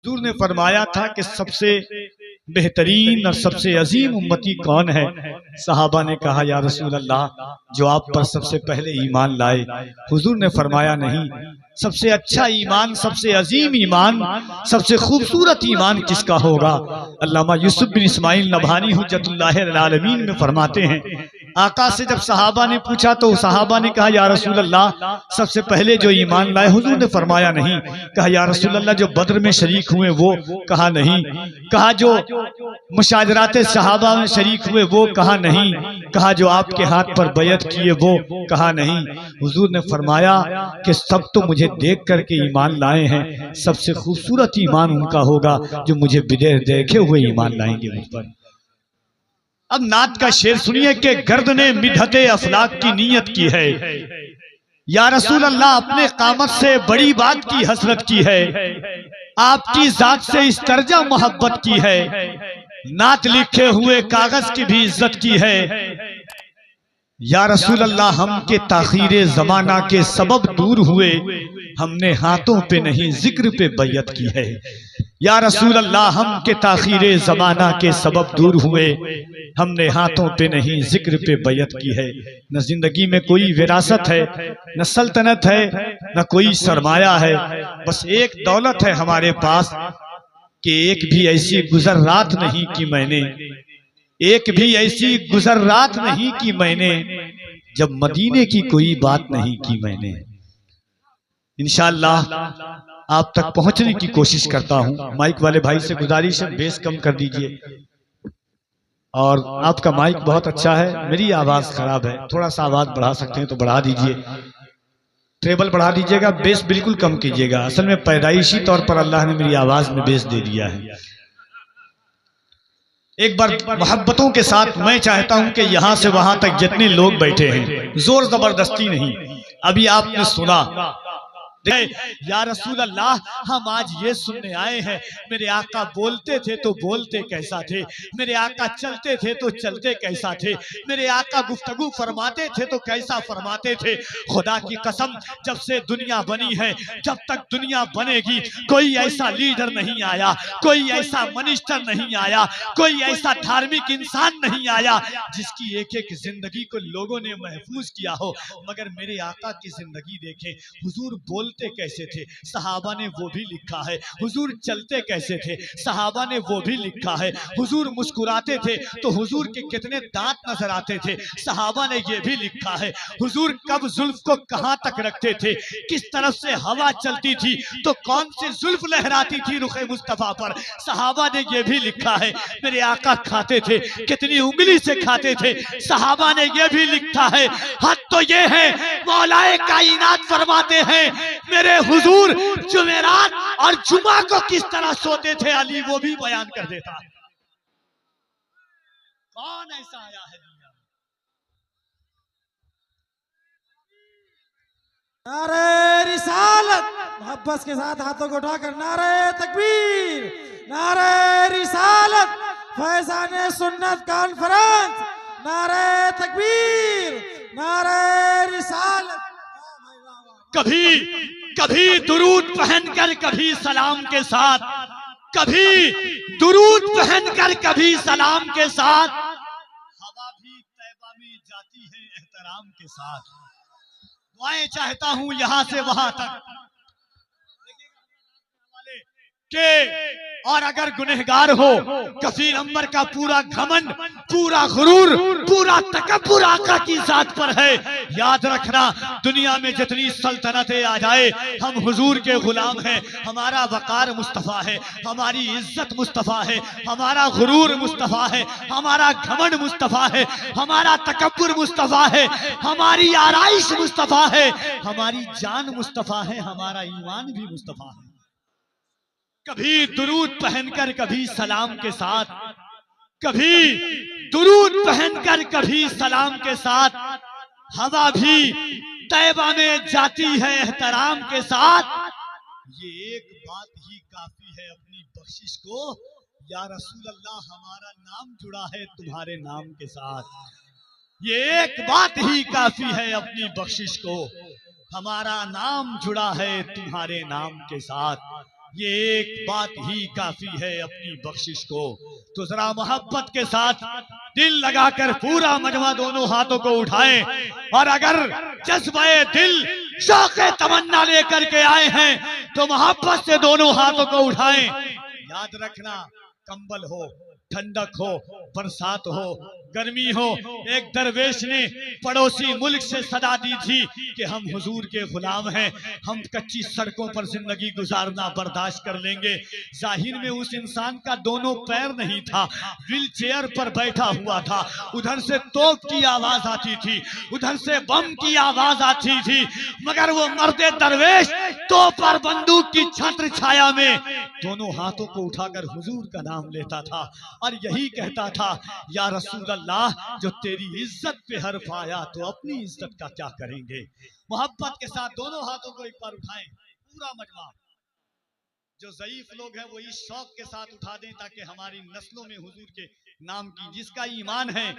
हुजूर ने फरमाया था कि सबसे बेहतरीन और सबसे अजीम उम्मती कौन है। सहाबा ने कहा या रसूल अल्लाह, जो आप पर सबसे पहले ईमान लाए। हुजूर ने फरमाया नहीं, सबसे अच्छा ईमान, सबसे अजीम ईमान, सबसे खूबसूरत ईमान किसका होगा। अल्लामा यूसुफ बिन इस्माइल नभानी हुज्जतुल्लाह अल आलमीन में फरमाते हैं, आका से जब सहाबा ने पूछा तो सहाबा ने कहा या रसूल अल्लाह, सबसे पहले जो ईमान लाए। हुजूर ने फरमाया नहीं। कहा या रसूल अल्लाह, जो बद्र में शरीक हुए वो। कहा नहीं। कहा जो मुशाजरात सहाबा में शरीक हुए वो। कहा नहीं। कहा जो आपके हाथ पर बैत किए वो। कहा नहीं। हुजूर ने फरमाया कि सब तो मुझे देख करके ईमान लाए हैं, सबसे खूबसूरत ईमान उनका होगा जो मुझे बिना देखे हुए ईमान लाएंगे मुझ पर। अब नात का शेर सुनिए कि गर्द ने मिधते अफलाक की नीयत की है। या रसूल अल्लाह, अपने कामत से बड़ी बात की हसरत की है, आपकी जात से इस तरजा मोहब्बत की है, नात लिखे हुए कागज की भी इज्जत की है। या रसूल अल्लाह, हम के ताखीरे जमाना के सबब दूर हुए, हमने हाथों पे नहीं जिक्र पे बैयत की है। या रसूल अल्लाह, हम के ताखीरे जमाना के सबब दूर हुए, हमने हाथों पे नहीं जिक्र पे बैयत की है। न जिंदगी में कोई विरासत है, न सल्तनत है, न कोई सरमाया है, बस एक दौलत है हमारे पास कि एक भी ऐसी गुजर रात नहीं की मैंने, एक भी ऐसी गुजर रात नहीं की मैंने, जब मदीने की कोई बात नहीं की मैंने। इंशाअल्लाह आप तक पहुंचने की कोशिश करता हूं। माइक वाले भाई से गुजारिश है, बेस कम कर दीजिए। और आपका माइक बहुत अच्छा है, मेरी आवाज खराब है, थोड़ा सा आवाज बढ़ा सकते हैं तो बढ़ा दीजिए। ट्रेबल बढ़ा दीजिएगा, बेस बिल्कुल कम कीजिएगा। असल में पैदाइशी तौर पर अल्लाह ने मेरी आवाज में बेस दे दिया है। एक बार मोहब्बतों के साथ मैं चाहता हूं कि यहां से वहां तक जितने लोग बैठे हैं, जोर जबरदस्ती नहीं। अभी आपने सुना या रसूल अल्लाह, हम आज ये सुनने आए हैं, मेरे आका बोलते थे तो बोलते कैसा थे, मेरे आका चलते थे तो चलते कैसा थे, मेरे आका गुफ्तगू फरमाते थे तो कैसा फरमाते थे। खुदा की कसम, जब से दुनिया बनी है, जब तक दुनिया बनेगी, कोई ऐसा लीडर नहीं आया, कोई ऐसा मिनिस्टर नहीं आया, कोई ऐसा धार्मिक इंसान नहीं आया जिसकी एक एक जिंदगी को लोगों ने महफूज किया हो। मगर मेरे आका की जिंदगी देखें, हुजूर बोलते कैसे थे, सहाबा ने वो भी लिखा है। हुजूर चलते कैसे थे, सहाबा ने वो भी लिखा है। हुजूर मुस्कुराते थे तो हुजूर के कितने दांत नजर आते थे, सहाबा ने ये भी लिखा है। हुजूर कब जुल्फ को कहां तक रखते थे, किस तरफ से हवा चलती थी तो कौन सी जुल्फ लहराती थी रुखे मुस्तफा पर, सहाबा ने ये भी लिखा है। मेरे आका खाते थे, कितनी उंगली से खाते थे, सहाबा ने ये भी लिखा है। हद तो ये है, मौलाए कायनात फरमाते हैं, मेरे हुजूर जुमेरात और जुमा को किस तरह सोते थे, अली वो भी बयान कर देता। कौन ऐसा आया है दुनिया में? नारे रिसालत, मोहब्बत के साथ हाथों को उठाकर नारे तकबीर, नारे रिसालत, फैजान सुन्नत कॉन्फ्रेंस, नारे तकबीर, नारे रिसालत। कभी कभी दुरूद पहनकर कभी सलाम के साथ, कभी दुरूद पहनकर कभी सलाम के साथ, हवा भी तैबा में जाती है एहतराम के साथ। दुआएं चाहता हूं यहां से वहां तक के, और अगर गुनहगार हो, कफील अंबर का पूरा घमंड, पूरा गुरूर, पूरा तकब्बुर आका की जात पर है। याद रखना, दुनिया में जितनी सल्तनतें आ जाए, हम हुजूर के गुलाम हैं। हमारा वकार मुस्तफा है, हमारी इज्जत मुस्तफा है, हमारा गुरूर मुस्तफा है, हमारा घमंड मुस्तफा है, हमारा तकब्बुर मुस्तफा है, हमारी आराइश मुस्तफा है, हमारी जान मुस्तफा है, हमारा ईमान भी मुस्तफा है। कभी दुरूद पहनकर कभी सलाम के साथ, कभी दुरूद पहनकर कभी सलाम के साथ, हवा भी तैबा में जाती है एहतराम के साथ। ये एक बात ही काफी है अपनी बख्शिश को, या रसूल अल्लाह, हमारा नाम जुड़ा है तुम्हारे नाम के साथ। ये एक बात ही काफी है अपनी बख्शिश को, हमारा नाम जुड़ा है तुम्हारे नाम के साथ। ये एक बात ही काफी है अपनी बख्शिश को। तो जरा मोहब्बत के साथ दिल लगाकर पूरा मजमा दोनों हाथों को उठाएं, और अगर जज्बाए दिल शौक़े तमन्ना लेकर के आए हैं तो मोहब्बत से दोनों हाथों को उठाएं। याद रखना, कंबल हो, ठंडक हो, बरसात हो, गर्मी हो, एक दरवेश ने पड़ोसी मुल्क से सदा दी थी कि हम हुजूर के गुलाम हैं, हम कच्ची सड़कों पर जिंदगी गुजारना बर्दाश्त कर लेंगे। जाहिर में उस इंसान का दोनों पैर नहीं था, व्हील चेयर पर बैठा हुआ था। उधर से तोप की आवाज आती थी, उधर से बम की आवाज आती थी, मगर वो मर्दे दरवेश तोप और बंदूक की छत्र छाया में दोनों हाथों को उठाकर हुजूर का नाम लेता था और यही कहता था, या रसूल अल्लाह, जो तेरी इज्जत पे हर्फ आया तो अपनी इज्जत का क्या करेंगे। मोहब्बत के साथ दोनों हाथों को एक बार उठाएं, पूरा मजमा। जो ज़ईफ लोग हैं वो इस शौक के साथ उठा दें ताकि हमारी नस्लों में हुजूर के नाम की, जिसका ईमान है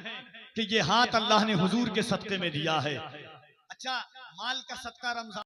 कि ये हाथ अल्लाह ने हुजूर के सदक़े में दिया है। अच्छा, माल का सदका रमजान